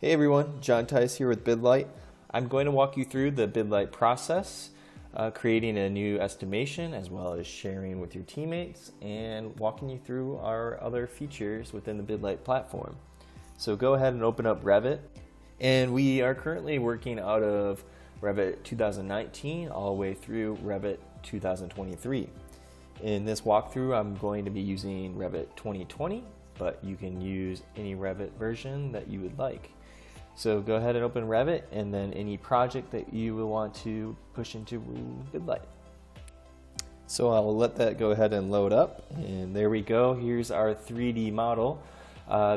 Hey everyone, John Tice here with BidLight. I'm going to walk you through the BidLight process, creating a new estimation as well as sharing with your teammates and walking you through our other features within the BidLight platform. So go ahead and open up Revit. And we are currently working out of Revit 2019 all the way through Revit 2023. In this walkthrough, I'm going to be using Revit 2020, but you can use any Revit version that you would like. So go ahead and open Revit and then any project that you will want to push into BidLight. So I'll let that go ahead and load up, and there we go. Here's our 3D model.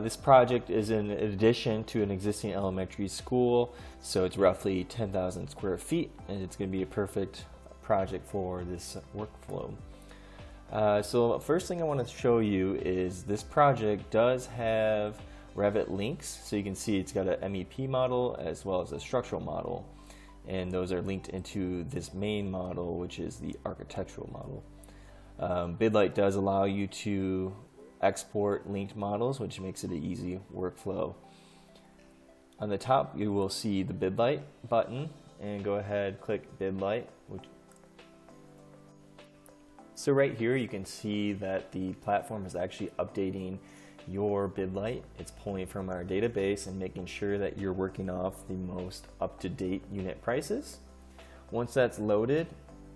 This project is in addition to an existing elementary school, so it's roughly 10,000 square feet, and it's going to be a perfect project for this workflow. So first thing I want to show you is this project does have Revit links, so you can see it's got an MEP model as well as a structural model, and those are linked into this main model, which is the architectural model. BidLight does allow you to export linked models, which makes it an easy workflow. On the top you will see the BidLight button, and go ahead, click BidLight. So right here you can see that the platform is actually updating your BidLight. It's pulling from our database and making sure that you're working off the most up-to-date unit prices. Once that's loaded,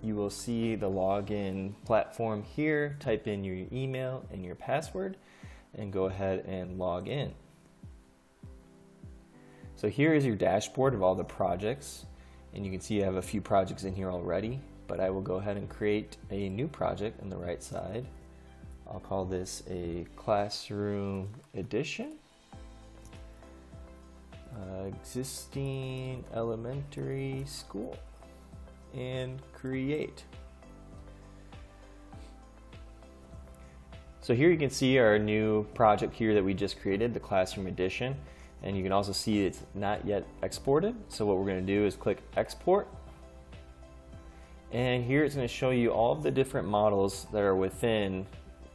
you will see the login platform here. Type in your email and your password and go ahead and log in. So here is your dashboard of all the projects, and you can see I have a few projects in here already, but I will go ahead and create a new project on the right side. I'll call this a classroom edition. Existing elementary school, and create. So here you can see our new project here that we just created, the classroom edition, and you can also see it's not yet exported. So what we're going to do is click export, and here it's going to show you all of the different models that are within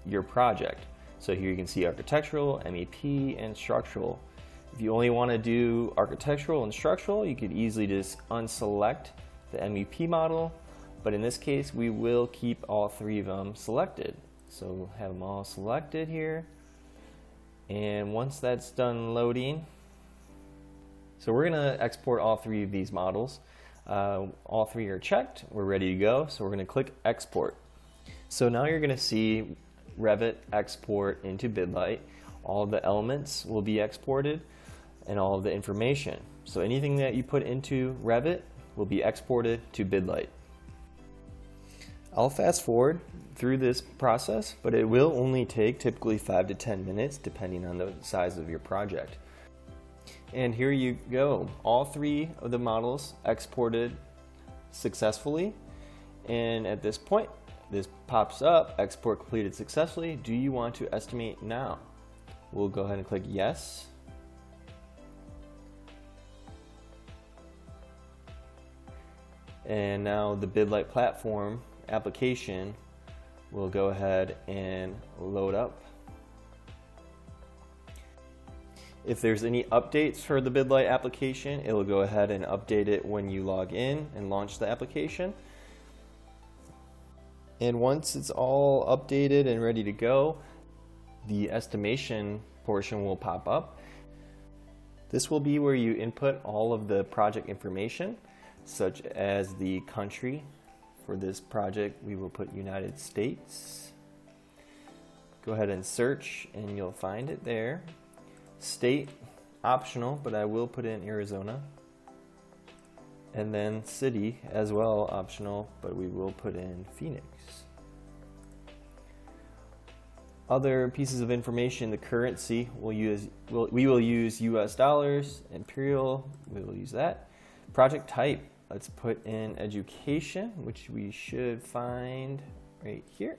your project. So here you can see architectural, MEP, and structural. If you only want to do architectural and structural, you could easily just unselect the MEP model, but in this case we will keep all three of them selected. So we'll have them all selected here, and once that's done loading, so we're going to export all three of these models. All three are checked, we're ready to go, so we're going to click export. So now you're going to see Revit export into BidLight. All the elements will be exported and all of the information. So anything that you put into Revit will be exported to BidLight. I'll fast forward through this process, but it will only take typically 5 to 10 minutes depending on the size of your project. And here you go. All three of the models exported successfully, and at this point this pops up, export completed successfully. Do you want to estimate now? We'll go ahead and click yes. And now the BidLight platform application will go ahead and load up. If there's any updates for the BidLight application, it will go ahead and update it when you log in and launch the application. And once it's all updated and ready to go, the estimation portion will pop up. This will be where you input all of the project information, such as the country. For this project, we will put United States. Go ahead and search and you'll find it there. State, optional, but I will put in Arizona. And then city as well, optional, but we will put in Phoenix. Other pieces of information, the currency, we will use US dollars, imperial, we will use that. Project type, let's put in education, which we should find right here.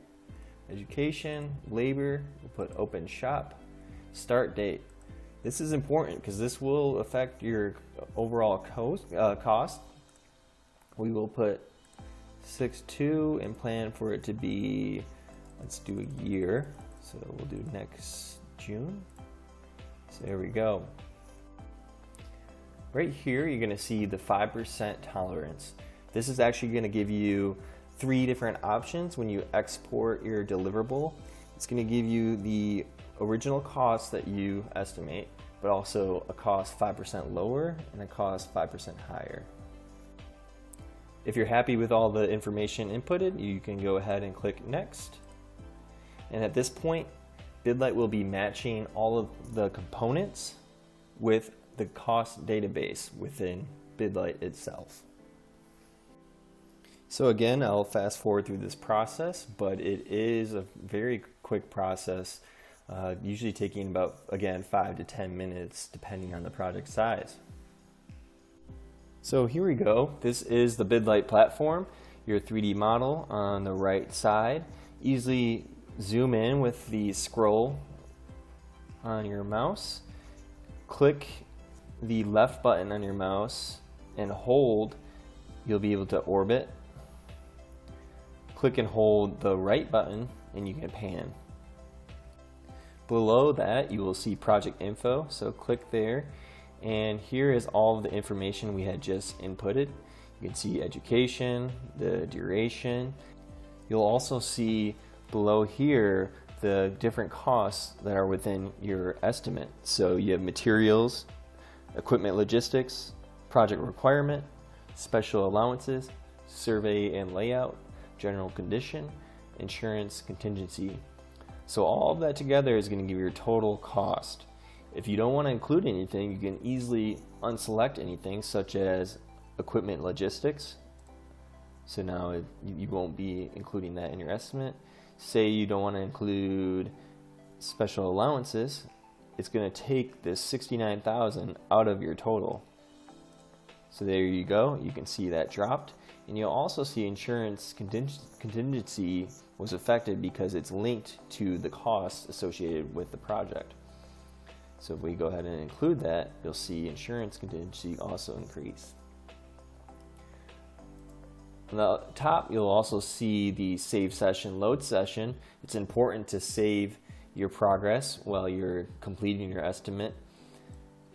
Education, labor, we'll put open shop. Start date. This is important because this will affect your overall cost. We will put 6/2 and plan for it to be, let's do a year. So we'll do next June. So there we go. Right here, you're going to see the 5% tolerance. This is actually going to give you 3 different options when you export your deliverable. It's going to give you the original cost that you estimate, but also a cost 5% lower and a cost 5% higher. If you're happy with all the information inputted, you can go ahead and click Next. And at this point, BidLight will be matching all of the components with the cost database within BidLight itself. So again, I'll fast forward through this process, but it is a very quick process, usually taking about, again, 5 to 10 minutes depending on the project size. So here we go. This is the BidLight platform, your 3D model on the right side. Easily zoom in with the scroll on your mouse. Click the left button on your mouse and hold, you'll be able to orbit. Click and hold the right button and you can pan. Below that you will see project info, so click there, and here is all of the information we had just inputted. You can see education, the duration. You'll also see below here the different costs that are within your estimate. So you have materials, equipment logistics, project requirement, special allowances, survey and layout, general condition, insurance, contingency. So all of that together is going to give you your total cost. If you don't want to include anything, you can easily unselect anything such as equipment logistics. So now you won't be including that in your estimate. Say you don't want to include special allowances, it's going to take this $69,000 out of your total. So there you go, you can see that dropped. And you'll also see insurance contingency was affected because it's linked to the costs associated with the project. So if we go ahead and include that, you'll see insurance contingency also increase. On the top, you'll also see the save session, load session. It's important to save your progress while you're completing your estimate,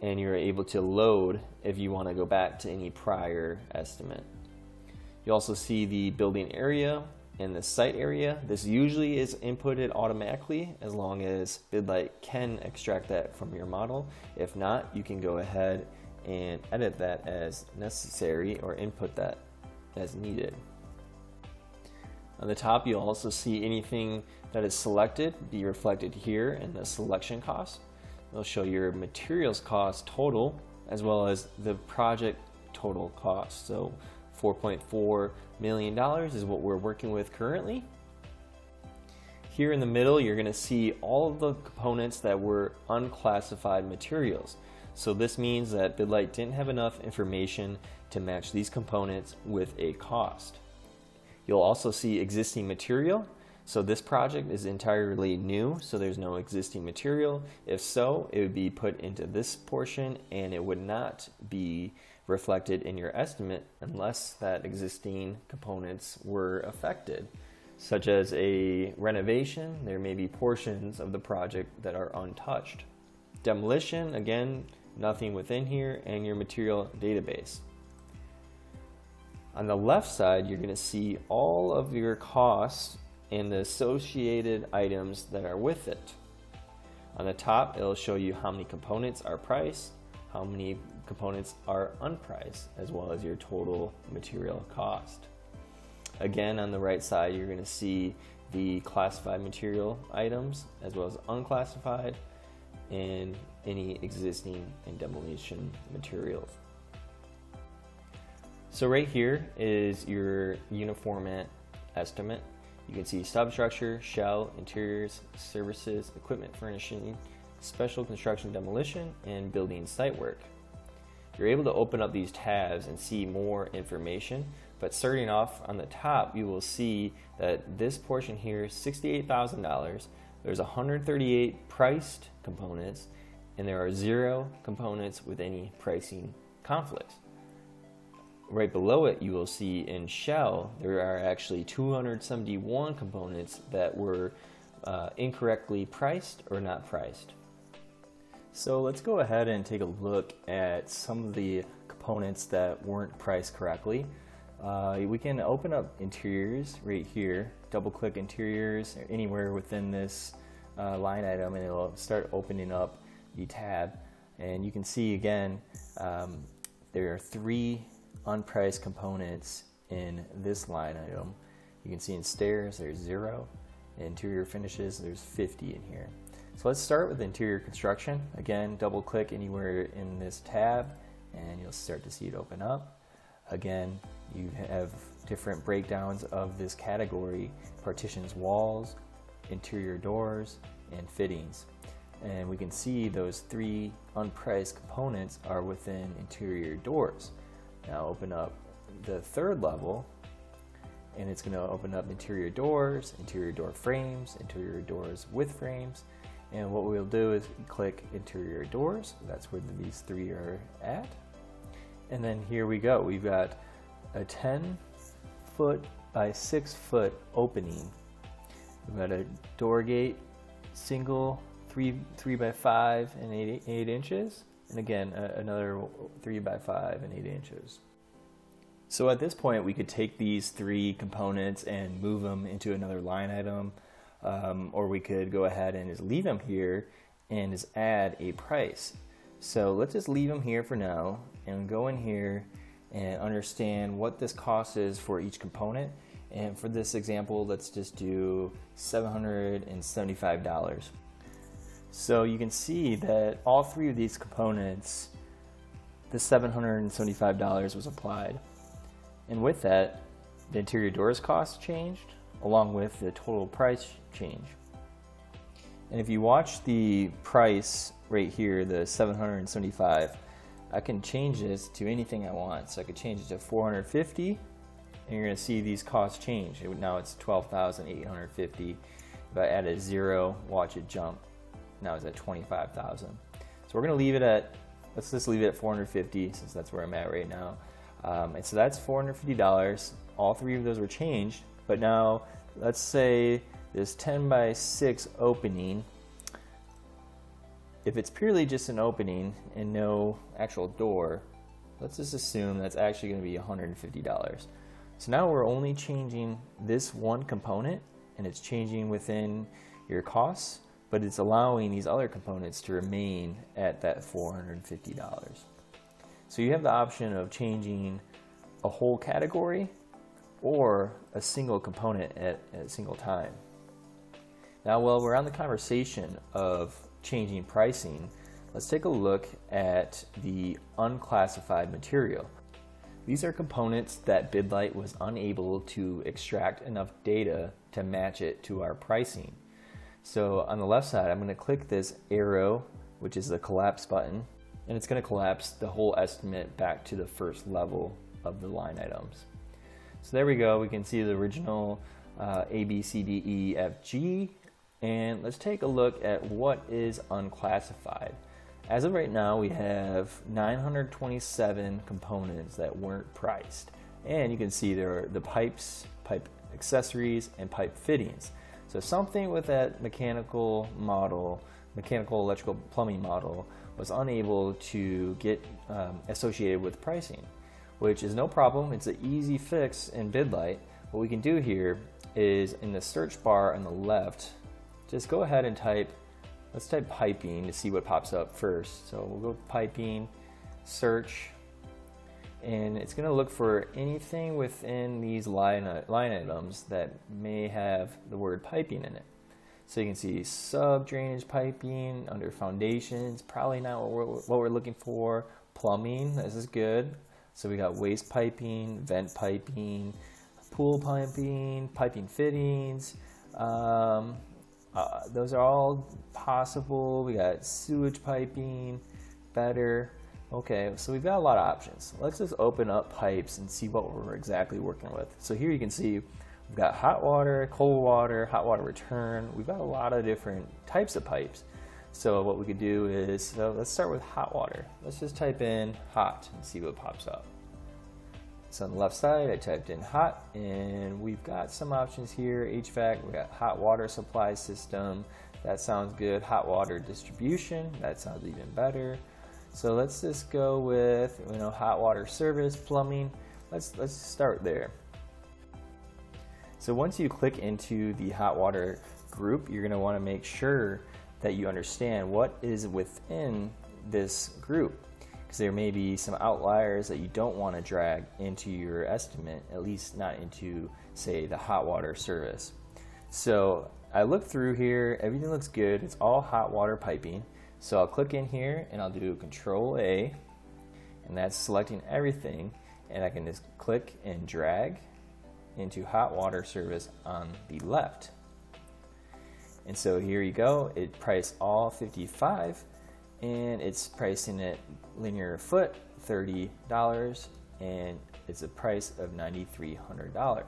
and you're able to load if you want to go back to any prior estimate. You also see the building area and the site area. This usually is inputted automatically as long as BidLight can extract that from your model. If not, you can go ahead and edit that as necessary or input that as needed. On the top, you'll also see anything that is selected be reflected here in the selection cost. It'll show your materials cost total as well as the project total cost. So $4.4 million is what we're working with currently. Here in the middle, you're going to see all of the components that were unclassified materials. So this means that BidLight didn't have enough information to match these components with a cost. You'll also see existing material. So this project is entirely new, so there's no existing material. If so, it would be put into this portion and it would not be reflected in your estimate unless that existing components were affected, such as a renovation. There may be portions of the project that are untouched. Demolition, again, nothing within here, and your material database. On the left side, you're going to see all of your costs and the associated items that are with it. On the top, it'll show you how many components are priced, how many components are unpriced, as well as your total material cost. Again, on the right side, you're going to see the classified material items as well as unclassified and any existing and demolition materials. So right here is your uniform estimate. You can see substructure, shell, interiors, services, equipment furnishing, special construction demolition, and building site work. You're able to open up these tabs and see more information, but starting off on the top, you will see that this portion here is $68,000. There's 138 priced components, and there are 0 components with any pricing conflicts. Right below it, you will see in shell, there are actually 271 components that were incorrectly priced or not priced. So let's go ahead and take a look at some of the components that weren't priced correctly. We can open up interiors right here, double click interiors anywhere within this line item, and it'll start opening up the tab. And you can see again, there are 3 unpriced components in this line item. You can see in stairs there's 0, interior finishes there's 50 in here. So let's start with interior construction. Again, double click anywhere in this tab and you'll start to see it open up. Again, you have different breakdowns of this category: partitions, walls, interior doors, and fittings. And we can see those 3 unpriced components are within interior doors. Now open up the 3rd level, and it's going to open up interior doors, interior door frames, interior doors with frames. And what we'll do is click interior doors. That's where these 3 are at. And then here we go. We've got a 10-foot by 6-foot opening. We've got a door gate, single 3 by 5 and 8 inches. And again, another 3 by 5 and 8 inches. So at this point, we could take these 3 components and move them into another line item. Or we could go ahead and just leave them here and just add a price. So let's just leave them here for now and go in here and understand what this cost is for each component. And for this example, let's just do $775. So you can see that all 3 of these components, the $775 was applied. And with that, the interior doors cost changed, along with the total price change. And if you watch the price right here, the $775, I can change this to anything I want. So I could change it to $450, and you're going to see these costs change. Now it's $12,850. If I add a 0, watch it jump. Now it's at $25,000. So we're going to leave it at, let's just leave it at $450 since that's where I'm at right now. And so that's $450. All 3 of those were changed. But now, let's say this 10 by 6 opening, if it's purely just an opening and no actual door, let's just assume that's actually going to be $150. So now we're only changing this one component, and it's changing within your costs, but it's allowing these other components to remain at that $450. So you have the option of changing a whole category or a single component at a single time. Now, while we're on the conversation of changing pricing, let's take a look at the unclassified material. These are components that BidLight was unable to extract enough data to match it to our pricing. So on the left side, I'm going to click this arrow, which is the collapse button, and it's going to collapse the whole estimate back to the first level of the line items. So there we go. We can see the original A, B, C, D, E, F, G. And let's take a look at what is unclassified. As of right now, we have 927 components that weren't priced. And you can see there are the pipes, pipe accessories, and pipe fittings. So something with that mechanical model, mechanical, electrical, plumbing model, was unable to get associated with pricing, which is no problem. It's an easy fix in BidLight. What we can do here is in the search bar on the left, just go ahead and let's type piping to see what pops up first. So we'll go piping, search, and it's going to look for anything within these line items that may have the word piping in it. So you can see sub drainage piping under foundations, probably not what we're looking for. Plumbing, this is good. So we got waste piping, vent piping, pool piping, piping fittings. Those are all possible. We got sewage piping, better. Okay, so we've got a lot of options. Let's just open up pipes and see what we're exactly working with. So here you can see we've got hot water, cold water, hot water return. We've got a lot of different types of pipes. So what we could do is, so let's start with hot water. Let's just type in hot and see what pops up. So on the left side, I typed in hot, and we've got some options here. HVAC, we got hot water supply system. That sounds good. Hot water distribution, that sounds even better. So let's just go with, hot water service, plumbing. Let's start there. So once you click into the hot water group, you're going to want to make sure that you understand what is within this group, because there may be some outliers that you don't want to drag into your estimate, at least not into, say, the hot water service. So I look through here, everything looks good, it's all hot water piping. So I'll click in here and I'll do Control A, and that's selecting everything, and I can just click and drag into hot water service on the left. And so here you go, it priced all 55, and it's pricing it linear foot $30, and it's a price of $9,300.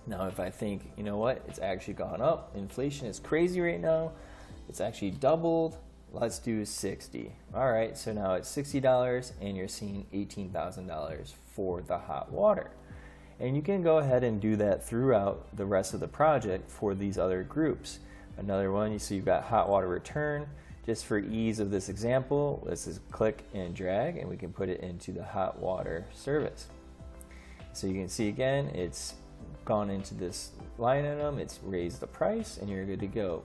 Now if I think, you know what, it's actually gone up, inflation is crazy right now, it's actually doubled, let's do 60. All right, so now it's $60 and you're seeing $18,000 for the hot water. And you can go ahead and do that throughout the rest of the project for these other groups. Another one, you see you've got hot water return. Just for ease of this example, let's just click and drag and we can put it into the hot water service. So you can see again, it's gone into this line item, it's raised the price, and you're good to go.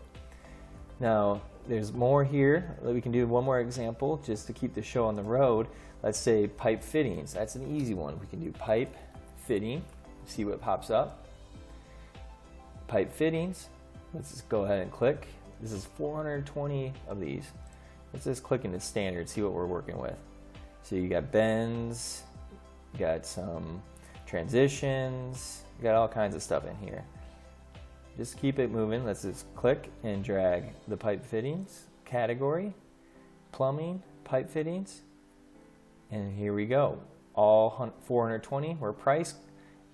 Now, there's more here. We can do one more example just to keep the show on the road. Let's say pipe fittings. That's an easy one. We can do pipe fitting, see what pops up. Pipe fittings, let's just go ahead and click. This is 420 of these. Let's just click into standard, see what we're working with. So you got bends, you got some transitions, you got all kinds of stuff in here. Just keep it moving. Let's just click and drag the pipe fittings category, plumbing, pipe fittings, and here we go. All 420 were priced,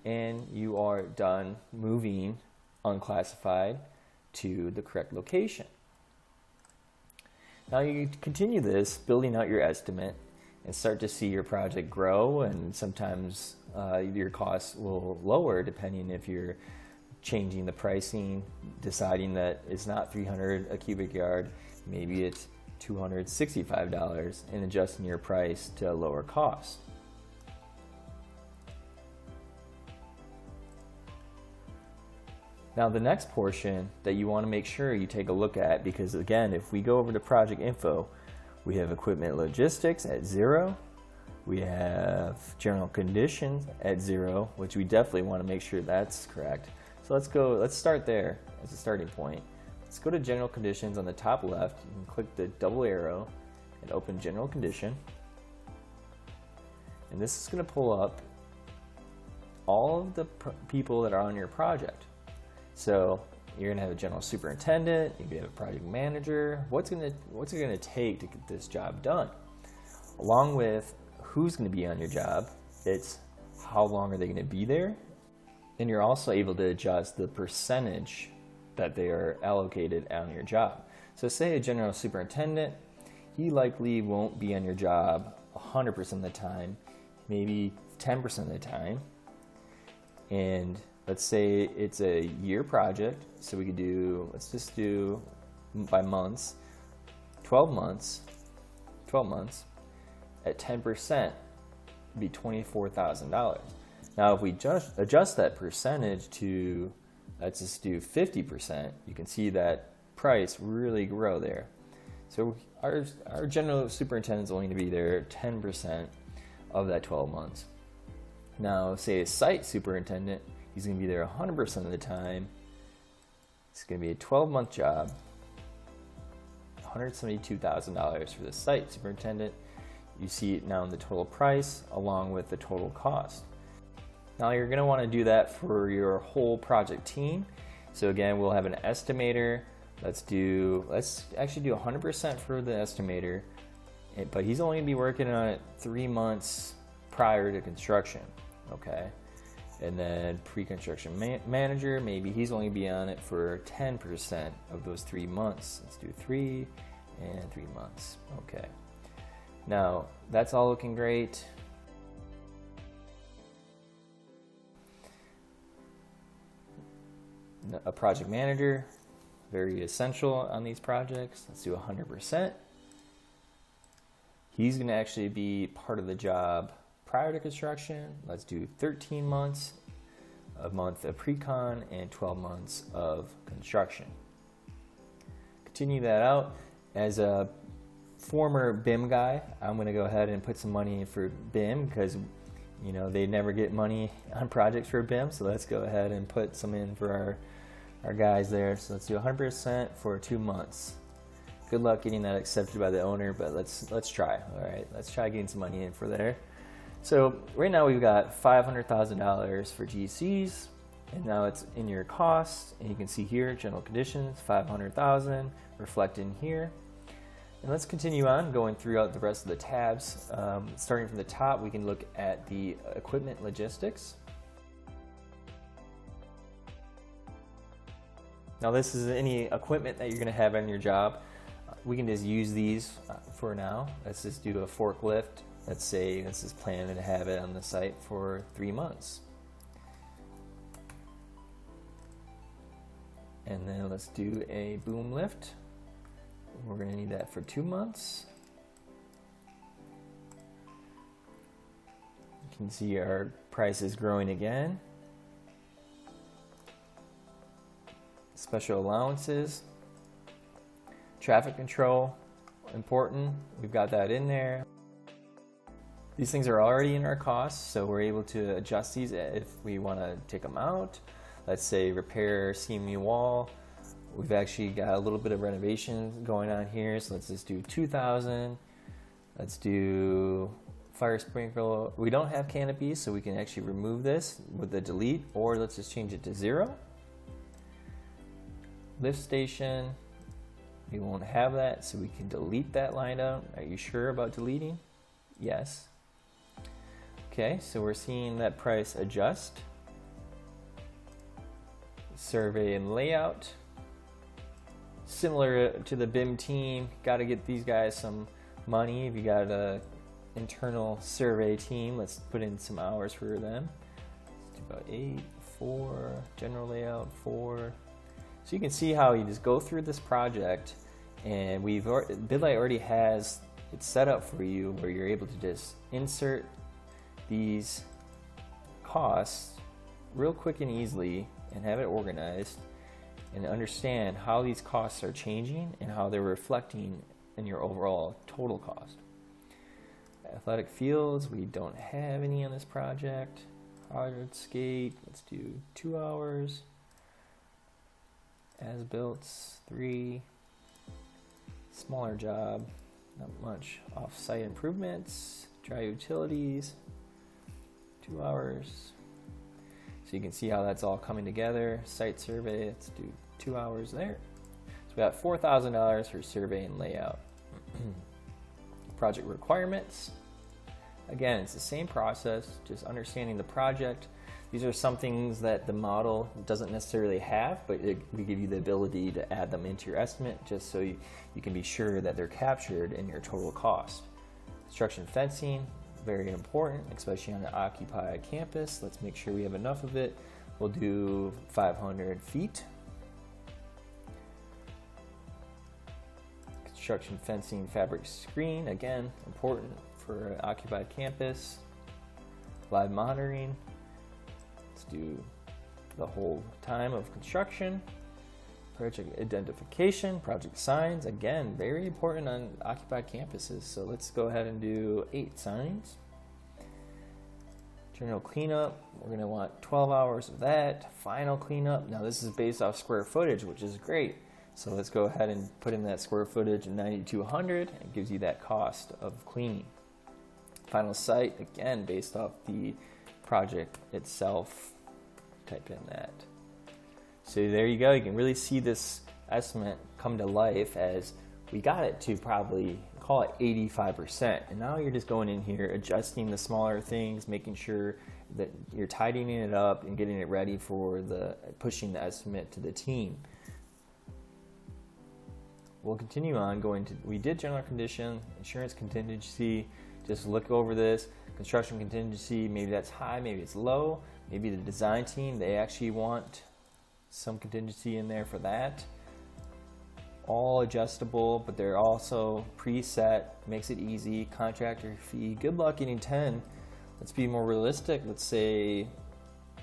and you are done moving unclassified to the correct location. Now you continue this, building out your estimate, and start to see your project grow, and sometimes your costs will lower depending if you're changing the pricing, deciding that it's not $300 a cubic yard, maybe it's $265, and adjusting your price to a lower cost. Now the next portion that you want to make sure you take a look at, because again, if we go over to project info, we have equipment logistics at 0, we have general conditions at 0, which we definitely want to make sure that's correct. So let's start there as a starting point. Let's go to general conditions on the top left. You can click the double arrow and open general condition. And this is going to pull up all of the people that are on your project. So you're going to have a general superintendent, you have a project manager. What's it going to take to get this job done? Along with who's going to be on your job, it's how long are they going to be there? And you're also able to adjust the percentage that they are allocated on your job. So say a general superintendent, he likely won't be on your job 100% of the time, maybe 10% of the time. And let's say it's a year project, so we could do, let's just do by months, 12 months at 10% would be $24,000. Now if we just adjust that percentage to, let's just do 50%, you can see that price really grow there. So our general superintendent is only going to be there 10% of that 12 months. Now say a site superintendent, he's going to be there 100% of the time. It's going to be a 12-month job, $172,000 for the site superintendent. You see it now in the total price along with the total cost. Now you're going to want to do that for your whole project team. So again, we'll have an estimator. Let's actually do 100% for the estimator, but he's only going to be working on it 3 months prior to construction, okay? And then pre-construction manager, maybe he's only be on it for 10% of those 3 months. Let's do 3 and 3 months, okay. Now that's all looking great. A project manager, very essential on these projects. Let's do 100%. He's going to actually be part of the job prior to construction. Let's do 13 months, a month of pre-con, and 12 months of construction. Continue that out. As a former BIM guy, I'm going to go ahead and put some money in for BIM because they never get money on projects for BIM. So let's go ahead and put some in for our guys there. So let's do 100% for 2 months. Good luck getting that accepted by the owner, but let's try. All right, let's try getting some money in for there. So right now we've got $500,000 for GCs, and now it's in your costs, and you can see here general conditions, $500,000 reflected in here. And let's continue on going throughout the rest of the tabs. Starting from the top, we can look at the equipment logistics. Now this is any equipment that you're going to have on your job. We can just use these for now. Let's just do a forklift. Let's say this is planning to have it on the site for 3 months. And then let's do a boom lift. We're going to need that for 2 months. You can see our price is growing again. Special allowances. Traffic control, important. We've got that in there. These things are already in our costs, so we're able to adjust these if we want to take them out. Let's say repair CMU wall. We've actually got a little bit of renovation going on here, so let's just do 2,000. Let's do fire sprinkler. We don't have canopies, so we can actually remove this with the delete, or let's just change it to 0. Lift station. We won't have that, so we can delete that line out. Are you sure about deleting? Yes. Okay, so we're seeing that price adjust. Survey and layout. Similar to the BIM team, got to get these guys some money. If you got an internal survey team, let's put in some hours for them. Let's do about 8, 4, general layout 4. So you can see how you just go through this project, and BidLight already has it set up for you where you're able to just insert these costs real quick and easily and have it organized and understand how these costs are changing and how they're reflecting in your overall total cost. Athletic fields, we don't have any on this project. Hard skate, let's do 2 hours. As built, 3. Smaller job, not much. Off-site improvements, dry utilities, 2 hours. So you can see how that's all coming together. Site survey, let's do 2 hours there. So we got $4,000 for survey and layout. Project requirements. Again, it's the same process, just understanding the project. These are some things that the model doesn't necessarily have, but we give you the ability to add them into your estimate just so you can be sure that they're captured in your total cost. Construction fencing, very important, especially on the occupied campus. Let's make sure we have enough of it. We'll do 500 feet. Construction fencing fabric screen, again, important for an occupied campus. Live monitoring. Let's do the whole time of construction. Project identification, project signs, again, very important on occupied campuses. So let's go ahead and do 8 signs. General cleanup, we're going to want 12 hours of that. Final cleanup, now this is based off square footage, which is great. So let's go ahead and put in that square footage of 9,200. It gives you that cost of cleaning. Final site, again, based off the project itself. Type in that. So there you go. You can really see this estimate come to life as we got it to probably call it 85%. And now you're just going in here, adjusting the smaller things, making sure that you're tidying it up and getting it ready for pushing the estimate to the team. We'll continue on we did general condition, insurance contingency, just look over this. Construction contingency, maybe that's high, maybe it's low. Maybe the design team, they actually want some contingency in there for that. All adjustable, but they're also preset, makes it easy. Contractor fee, good luck getting 10. Let's be more realistic. Let's say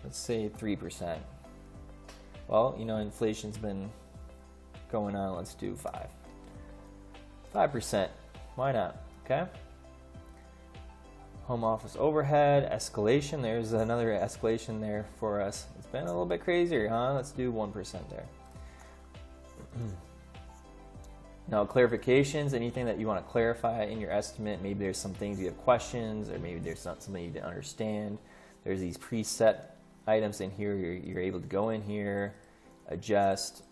3%. Well, you know, inflation's been going on. Let's do 5%. Why not? Okay. Home office overhead, escalation. There's another escalation there for us. It's been a little bit crazier, huh? Let's do 1% there. Now, clarifications, anything that you want to clarify in your estimate. Maybe there's some things you have questions, or maybe there's something you didn't understand. There's these preset items in here. You're able to go in here, adjust.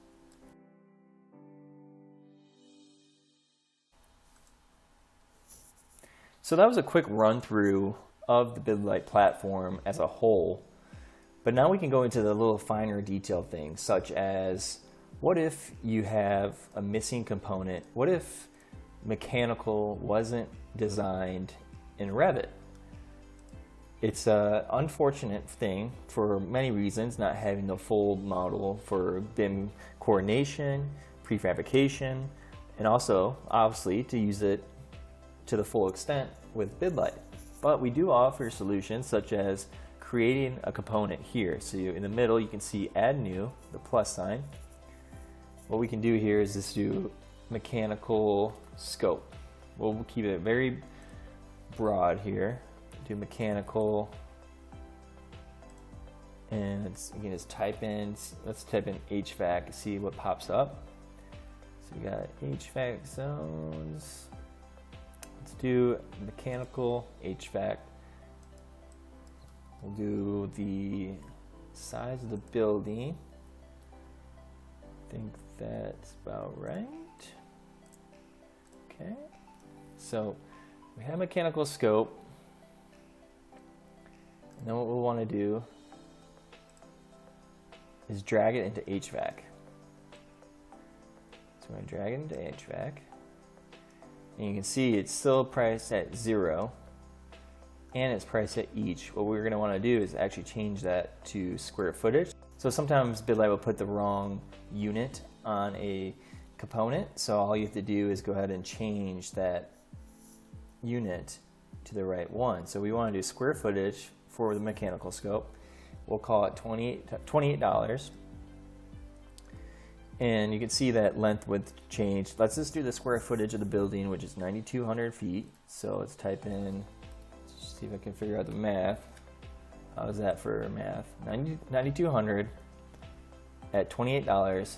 So that was a quick run through of the BidLight platform as a whole. But now we can go into the little finer detailed things, such as what if you have a missing component? What if mechanical wasn't designed in Revit? It's an unfortunate thing for many reasons, not having the full model for BIM coordination, prefabrication, and also, obviously, to use it to the full extent with BidLight. But we do offer solutions such as creating a component here. So in the middle, you can see Add New, the plus sign. What we can do here is just do mechanical scope. We'll keep it very broad here. Do mechanical, and you can just type in, let's type in HVAC, see what pops up. So we got HVAC zones. Let's do mechanical HVAC. We'll do the size of the building. I think that's about right. Okay, so we have mechanical scope. And then what we'll want to do is drag it into HVAC. So we're going to drag it into HVAC. And you can see it's still priced at 0. And it's priced at each. What we're going to want to do is actually change that to square footage. So sometimes BidLight will put the wrong unit on a component. So all you have to do is go ahead and change that unit to the right one. So we want to do square footage for the mechanical scope. We'll call it $28. And you can see that length width changed. Let's just do the square footage of the building, which is 9,200 feet. So let's type in, let's see if I can figure out the math. How's that for math? 9,200 at $28.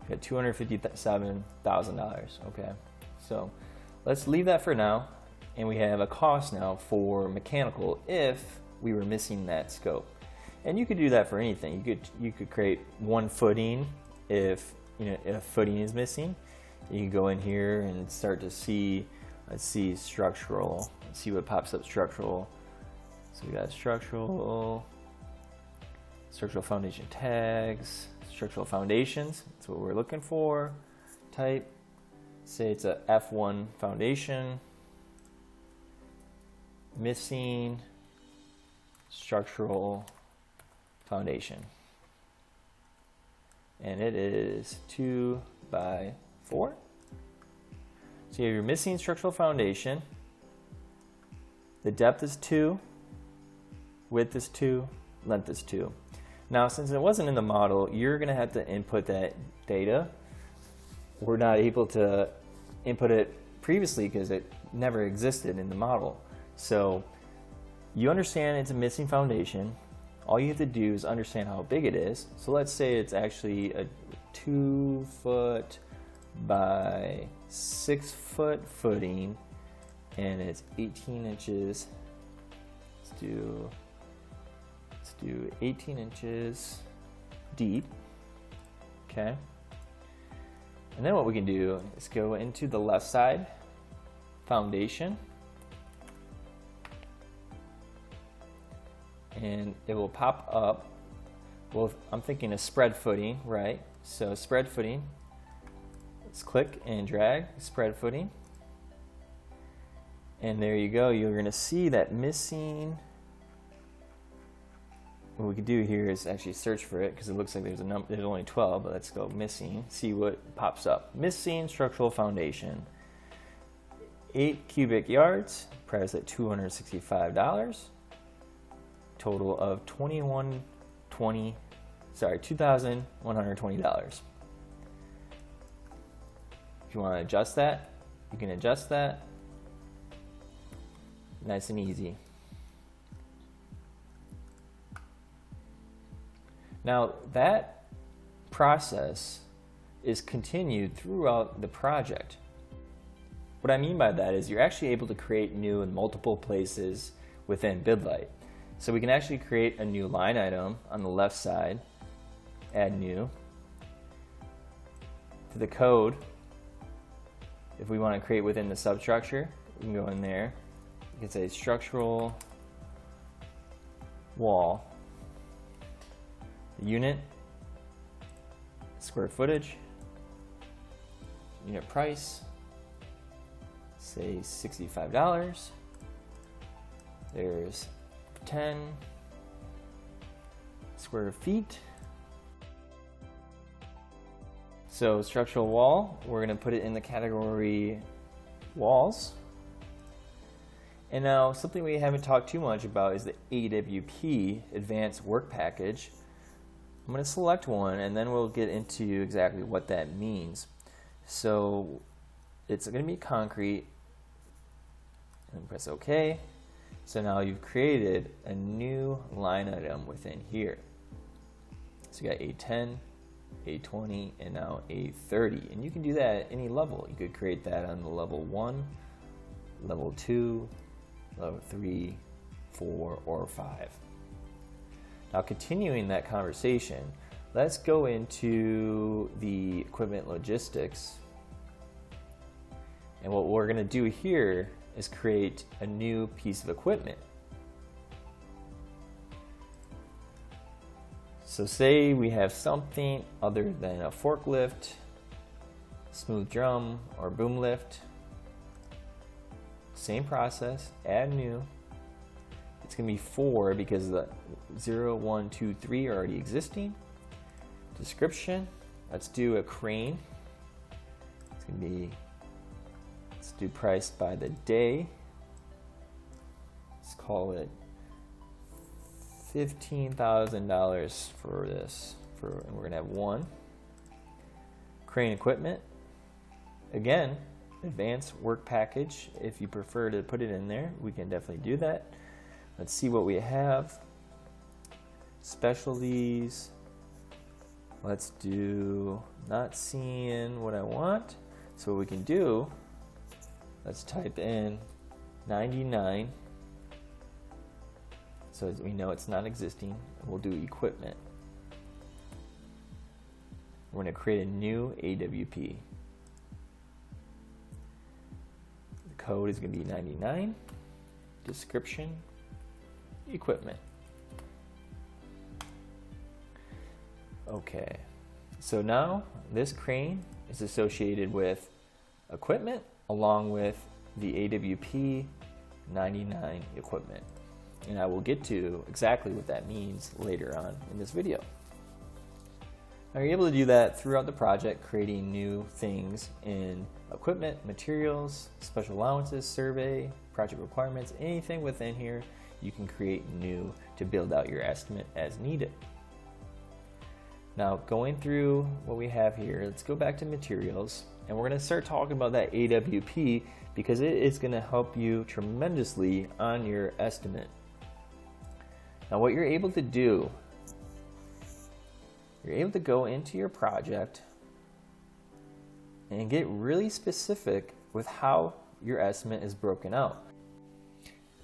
We got $257,000. Okay, so let's leave that for now. And we have a cost now for mechanical if we were missing that scope. And you could do that for anything. You could create one footing if if a footing is missing. You can go in here and start to see, let's see structural. Let's see what pops up structural. So we got structural foundation tags, structural foundations. That's what we're looking for. Type, say it's a F1 foundation. Missing structural foundation, and it is 2 by 4. So you have your missing structural foundation. The depth is 2, width is 2, length is 2. Now, since it wasn't in the model, you're going to have to input that data. We're not able to input it previously because it never existed in the model. So you understand it's a missing foundation. All you have to do is understand how big it is. So let's say it's actually a 2 foot by 6 foot footing and it's 18 inches. Let's do 18 inches deep. Okay. And then what we can do is go into the left side, foundation. And it will pop up. Well, I'm thinking a spread footing, right? So spread footing. Let's click and drag spread footing. And there you go. You're going to see that missing what we could do here is actually search for it because it looks like there's only 12, but let's go missing, see what pops up. Missing structural foundation. 8 cubic yards, priced at $265. Total of $2,120. If you want to adjust that, you can adjust that. Nice and easy. Now that process is continued throughout the project. What I mean by that is you're actually able to create new in multiple places within BidLight. So we can actually create a new line item on the left side, add new. To the code, if we want to create within the substructure, we can go in there. You can say structural wall, unit, square footage, unit price, say $65. There's 10 square feet. So structural wall, we're going to put it in the category walls. And now something we haven't talked too much about is the AWP, Advanced Work Package. I'm going to select one and then we'll get into exactly what that means. So it's going to be concrete, and press OK. So now you've created a new line item within here. So you got A10, A20, and now A30. And you can do that at any level. You could create that on the level 1, level 2, level 3, 4, or 5. Now continuing that conversation, let's go into the equipment logistics. And what we're going to do here is create a new piece of equipment. So say we have something other than a forklift, smooth drum, or boom lift. Same process, add new. It's going to be 4 because the 0, 1, 2, 3 are already existing. Description, let's do a crane. It's going to be, let's do price by the day. Let's call it $15,000 for this. And we're going to have 1. Crane equipment, again, advanced work package. If you prefer to put it in there, we can definitely do that. Let's see what we have. Specialties. Let's do not seeing what I want. So what we can do, let's type in 99. So as we know it's not existing. We'll do equipment. We're going to create a new AWP. The code is going to be 99. Description, equipment. Okay, so now this crane is associated with equipment along with the AWP 99 equipment. And I will get to exactly what that means later on in this video. Now you're able to do that throughout the project, creating new things in equipment, materials, special allowances, survey, project requirements, anything within here you can create new to build out your estimate as needed. Now going through what we have here, let's go back to materials and we're going to start talking about that AWP because it is going to help you tremendously on your estimate. Now what you're able to do, you're able to go into your project and get really specific with how your estimate is broken out.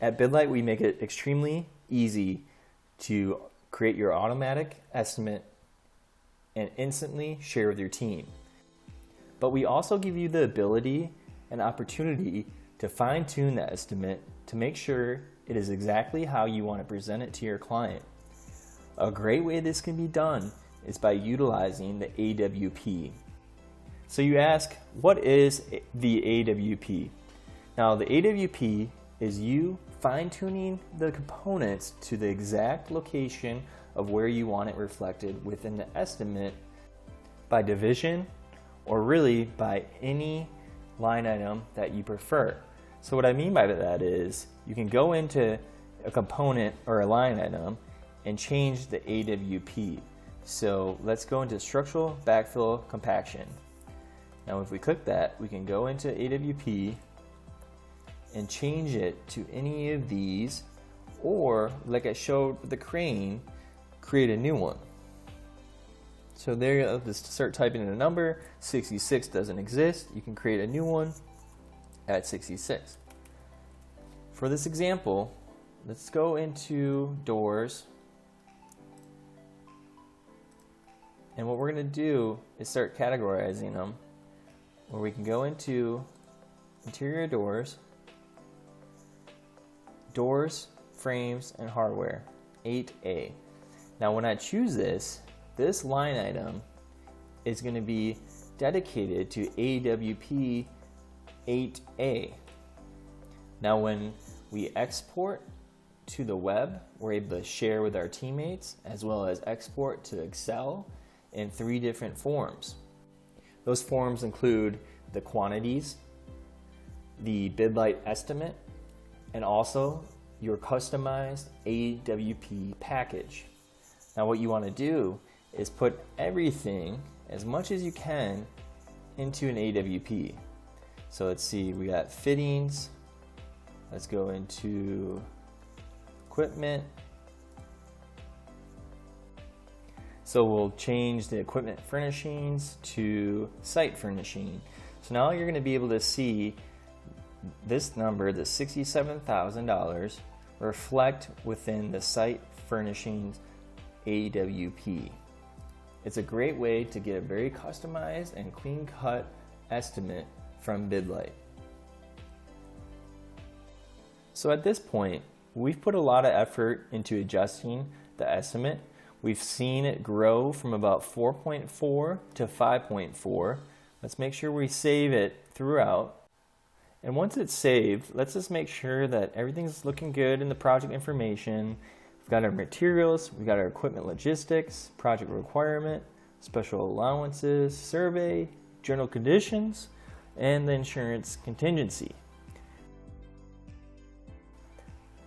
At BidLight, we make it extremely easy to create your automatic estimate and instantly share with your team. But we also give you the ability and opportunity to fine-tune that estimate to make sure it is exactly how you want to present it to your client. A great way this can be done is by utilizing the AWP. So you ask, what is the AWP? Now the AWP is you fine-tuning the components to the exact location of where you want it reflected within the estimate by division, or really by any line item that you prefer. So what I mean by that is you can go into a component or a line item and change the AWP. So let's go into structural backfill compaction. Now if we click that, we can go into AWP and change it to any of these, or like I showed with the crane, create a new one. So there you go, just start typing in a number. 66 doesn't exist. You can create a new one at 66. For this example, let's go into doors. And what we're going to do is start categorizing them, where we can go into interior doors, doors, frames, and hardware, 8A. Now when I choose this line item is going to be dedicated to AWP 8A. Now when we export to the web, we're able to share with our teammates, as well as export to Excel in 3 different forms. Those forms include the quantities, the BidLight estimate, and also your customized AWP package. Now what you want to do is put everything, as much as you can, into an AWP. So let's see, we got fittings, let's go into equipment. So we'll change the equipment furnishings to site furnishing. So now you're going to be able to see this number, the $67,000, reflect within the site furnishings AWP. It's a great way to get a very customized and clean-cut estimate from BidLight. So at this point, we've put a lot of effort into adjusting the estimate. We've seen it grow from about 4.4 to 5.4. Let's make sure we save it throughout. And once it's saved, let's just make sure that everything's looking good in the project information. We've got our materials, we've got our equipment logistics, project requirement, special allowances, survey, general conditions, and the insurance contingency.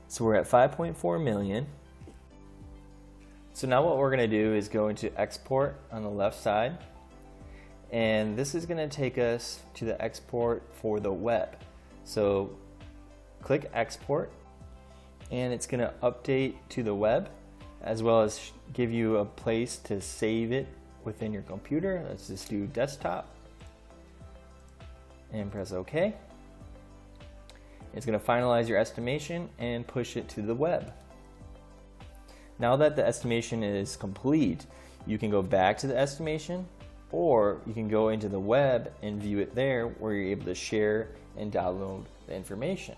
So we're at 5.4 million. So now what we're going to do is go into export on the left side, and this is going to take us to the export for the web. So click export, and it's going to update to the web, as well as give you a place to save it within your computer. Let's just do desktop and press OK. It's going to finalize your estimation and push it to the web. Now that the estimation is complete, you can go back to the estimation, or you can go into the web and view it there, where you're able to share and download the information.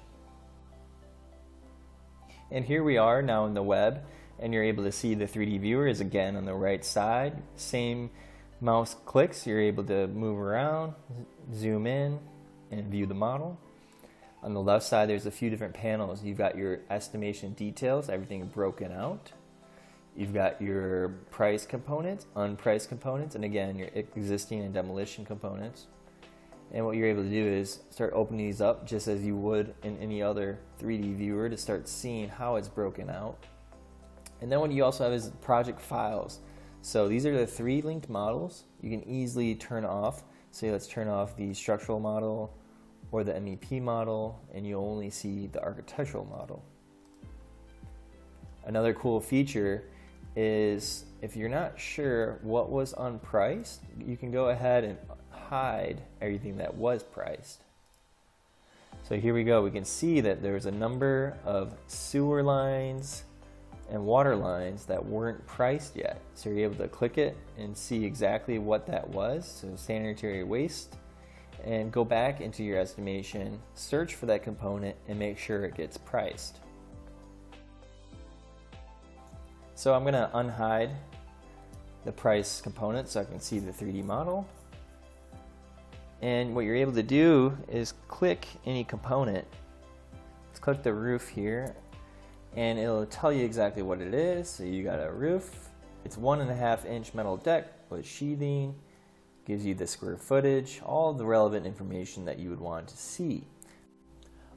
And here we are now in the web, and you're able to see the 3D viewer is again on the right side. Same mouse clicks, you're able to move around, zoom in, and view the model. On the left side, there's a few different panels. You've got your estimation details, everything broken out. You've got your price components, unpriced components, and again, your existing and demolition components. And what you're able to do is start opening these up just as you would in any other 3D viewer to start seeing how it's broken out. And then what you also have is project files. So these are the 3 linked models you can easily turn off. So let's turn off the structural model or the MEP model, and you only see the architectural model. Another cool feature is if you're not sure what was unpriced, you can go ahead and hide everything that was priced. So here we go, we can see that there's a number of sewer lines and water lines that weren't priced yet. So you're able to click it and see exactly what that was, so sanitary waste, and go back into your estimation, search for that component, and make sure it gets priced. So I'm going to unhide the price component so I can see the 3D model. And what you're able to do is click any component. Let's click the roof here, and it'll tell you exactly what it is. So you got a roof, it's 1.5-inch metal deck with sheathing, gives you the square footage, all the relevant information that you would want to see.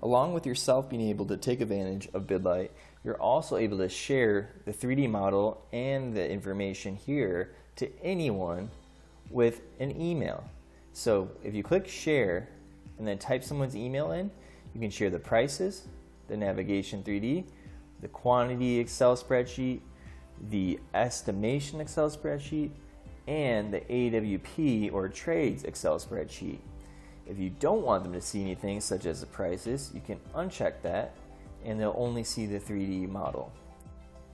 Along with yourself being able to take advantage of BidLight, you're also able to share the 3D model and the information here to anyone with an email. So if you click share and then type someone's email in, you can share the prices, the navigation 3D, the quantity Excel spreadsheet, the estimation Excel spreadsheet, and the AWP or trades Excel spreadsheet. If you don't want them to see anything such as the prices, you can uncheck that and they'll only see the 3D model.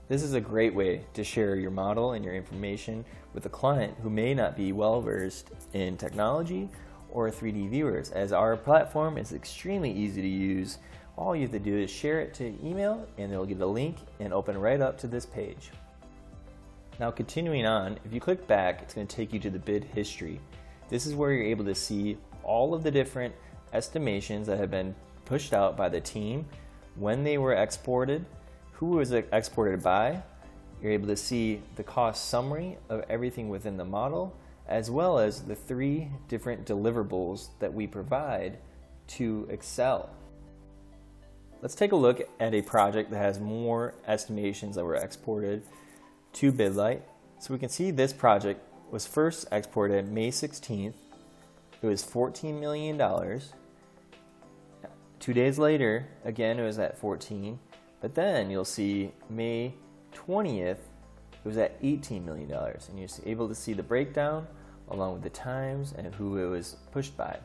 This is a great way to share your model and your information with a client who may not be well versed in technology or 3D viewers, as our platform is extremely easy to use. All you have to do is share it to email and they'll get a link and open right up to this page. Now continuing on, if you click back, it's going to take you to the bid history. This is where you're able to see all of the different estimations that have been pushed out by the team, when they were exported, who was exported by. You're able to see the cost summary of everything within the model, as well as the 3 different deliverables that we provide to Excel. Let's take a look at a project that has more estimations that were exported to BidLight. So we can see this project was first exported May 16th. It was $14 million. 2 days later, again, it was at 14. But then you'll see May 20th, it was at $18 million. And you're able to see the breakdown along with the times and who it was pushed by.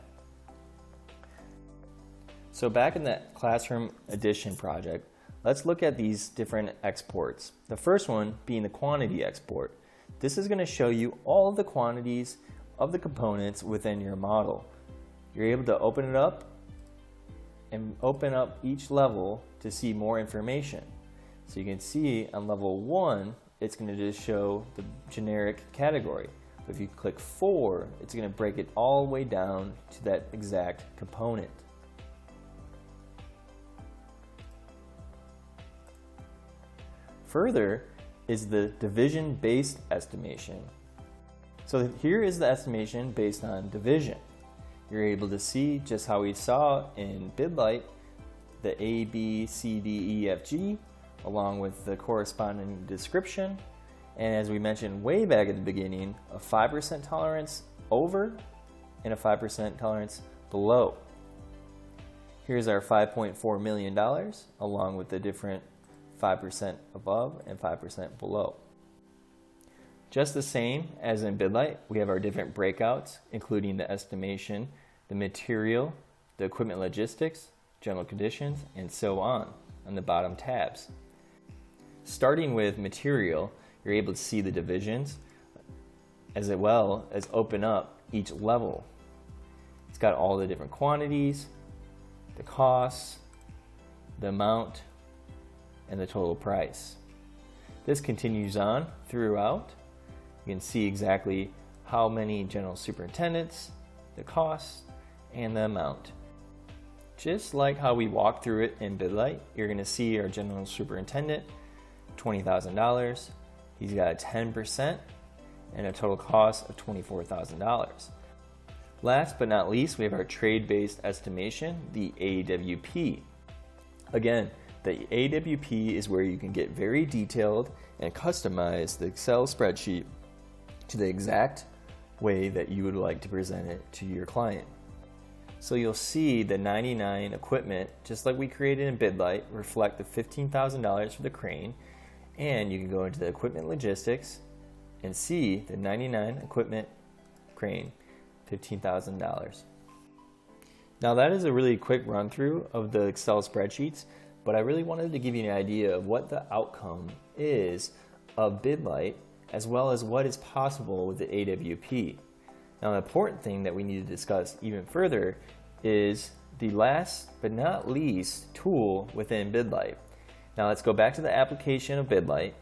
So back in that classroom edition project, let's look at these different exports. The first one being the quantity export. This is going to show you all of the quantities of the components within your model. You're able to open it up and open up each level to see more information. So you can see on level 1, it's going to just show the generic category. But if you click 4, it's going to break it all the way down to that exact component. Further is the division-based estimation. So here is the estimation based on division. You're able to see just how we saw in BidLight, the A, B, C, D, E, F, G, along with the corresponding description. And as we mentioned way back at the beginning, a 5% tolerance over and a 5% tolerance below. Here's our $5.4 million, along with the different 5% above and 5% below. Just the same as in BidLight, we have our different breakouts, including the estimation, the material, the equipment logistics, general conditions, and so on the bottom tabs. Starting with material, you're able to see the divisions as well as open up each level. It's got all the different quantities, the costs, the amount, and the total price. This continues on throughout. You can see exactly how many general superintendents, the costs, and the amount. Just like how we walked through it in BidLight, you're going to see our general superintendent, $20,000. He's got a 10% and a total cost of $24,000. Last but not least, we have our trade-based estimation, the AWP. Again, the AWP is where you can get very detailed and customize the Excel spreadsheet to the exact way that you would like to present it to your client. So you'll see the 99 equipment, just like we created in BidLight, reflect the $15,000 for the crane, and you can go into the equipment logistics and see the 99 equipment crane, $15,000. Now that is a really quick run through of the Excel spreadsheets, but I really wanted to give you an idea of what the outcome is of BidLight, as well as what is possible with the AWP. Now the important thing that we need to discuss even further is the last but not least tool within BidLight. Now let's go back to the application of BidLight.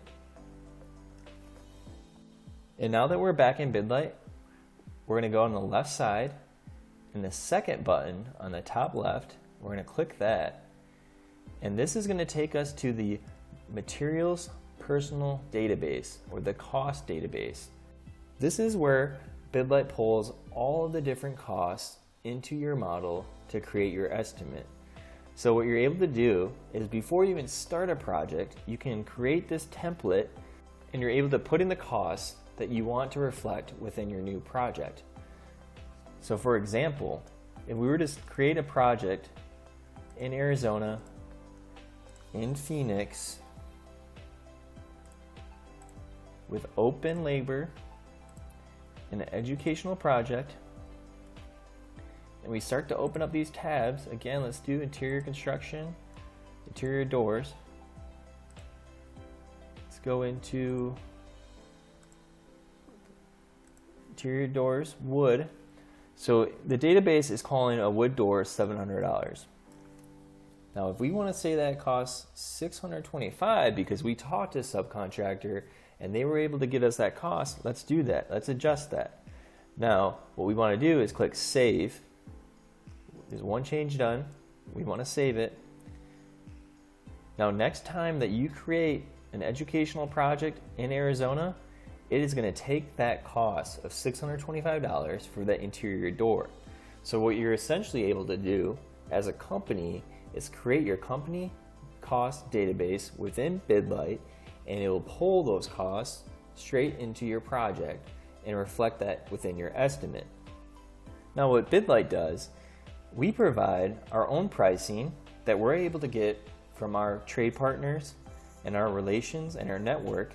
And now that we're back in BidLight, we're going to go on the left side, and the second button on the top left, we're going to click that. And this is going to take us to the materials personal database, or the cost database. This is where BidLight pulls all of the different costs into your model to create your estimate. So what you're able to do is, before you even start a project, you can create this template and you're able to put in the costs that you want to reflect within your new project. So for example, if we were to create a project in Arizona, in Phoenix, with open labor, an educational project, and we start to open up these tabs, again, let's do interior construction, interior doors. Let's go into interior doors, wood. So the database is calling a wood door $700. Now, if we want to say that it costs $625 because we talked to a subcontractor and they were able to get us that cost, let's do that. Let's adjust that. Now, what we want to do is click Save. There's one change done. We want to save it. Now, next time that you create an educational project in Arizona, it is going to take that cost of $625 for that interior door. So what you're essentially able to do as a company is create your company cost database within BidLight, and it will pull those costs straight into your project and reflect that within your estimate. Now what BidLight does, we provide our own pricing that we're able to get from our trade partners and our relations and our network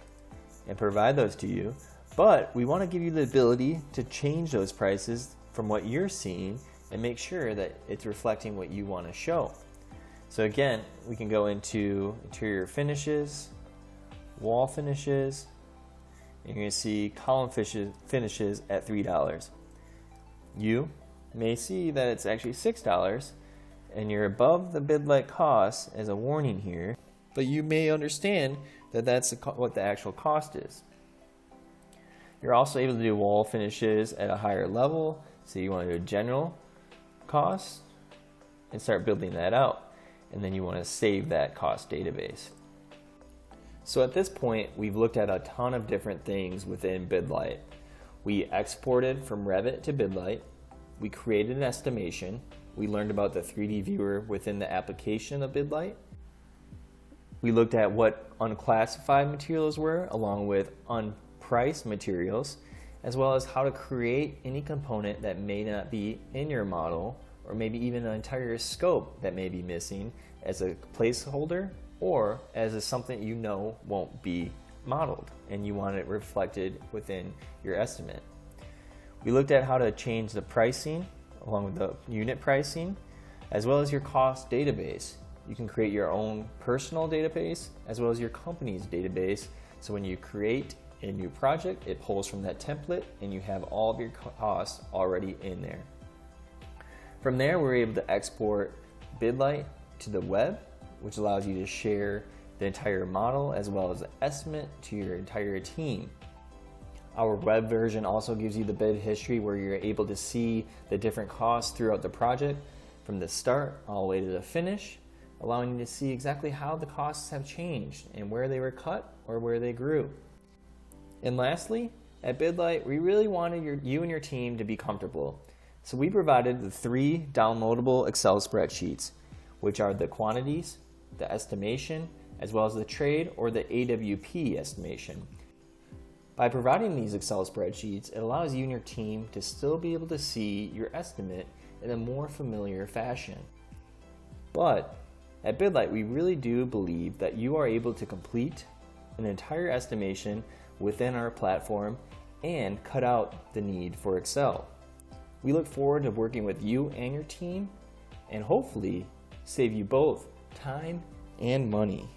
and provide those to you, but we want to give you the ability to change those prices from what you're seeing and make sure that it's reflecting what you want to show. So again, we can go into interior finishes, wall finishes, and you're going to see column finishes at $3. You may see that it's actually $6 and you're above the BidLight cost as a warning here, but you may understand that that's what the actual cost is. You're also able to do wall finishes at a higher level, so you want to do a general cost and start building that out, and then you want to save that cost database. So at this point, we've looked at a ton of different things within BidLight. We exported from Revit to BidLight, we created an estimation, we learned about the 3D viewer within the application of BidLight. We looked at what unclassified materials were, along with unpriced materials, as well as how to create any component that may not be in your model, or maybe even an entire scope that may be missing as a placeholder, or as something you know won't be modeled and you want it reflected within your estimate. We looked at how to change the pricing along with the unit pricing, as well as your cost database. You can create your own personal database as well as your company's database. So when you create a new project, it pulls from that template and you have all of your costs already in there. From there, we're able to export BidLight to the web, which allows you to share the entire model as well as the estimate to your entire team. Our web version also gives you the bid history, where you're able to see the different costs throughout the project from the start all the way to the finish, allowing you to see exactly how the costs have changed and where they were cut or where they grew. And lastly, at BidLight, we really wanted you and your team to be comfortable. So we provided the 3 downloadable Excel spreadsheets, which are the quantities, the estimation, as well as the trade or the AWP estimation. By providing these Excel spreadsheets, it allows you and your team to still be able to see your estimate in a more familiar fashion. But at BidLight, we really do believe that you are able to complete an entire estimation within our platform and cut out the need for Excel. We look forward to working with you and your team and hopefully save you both time and money.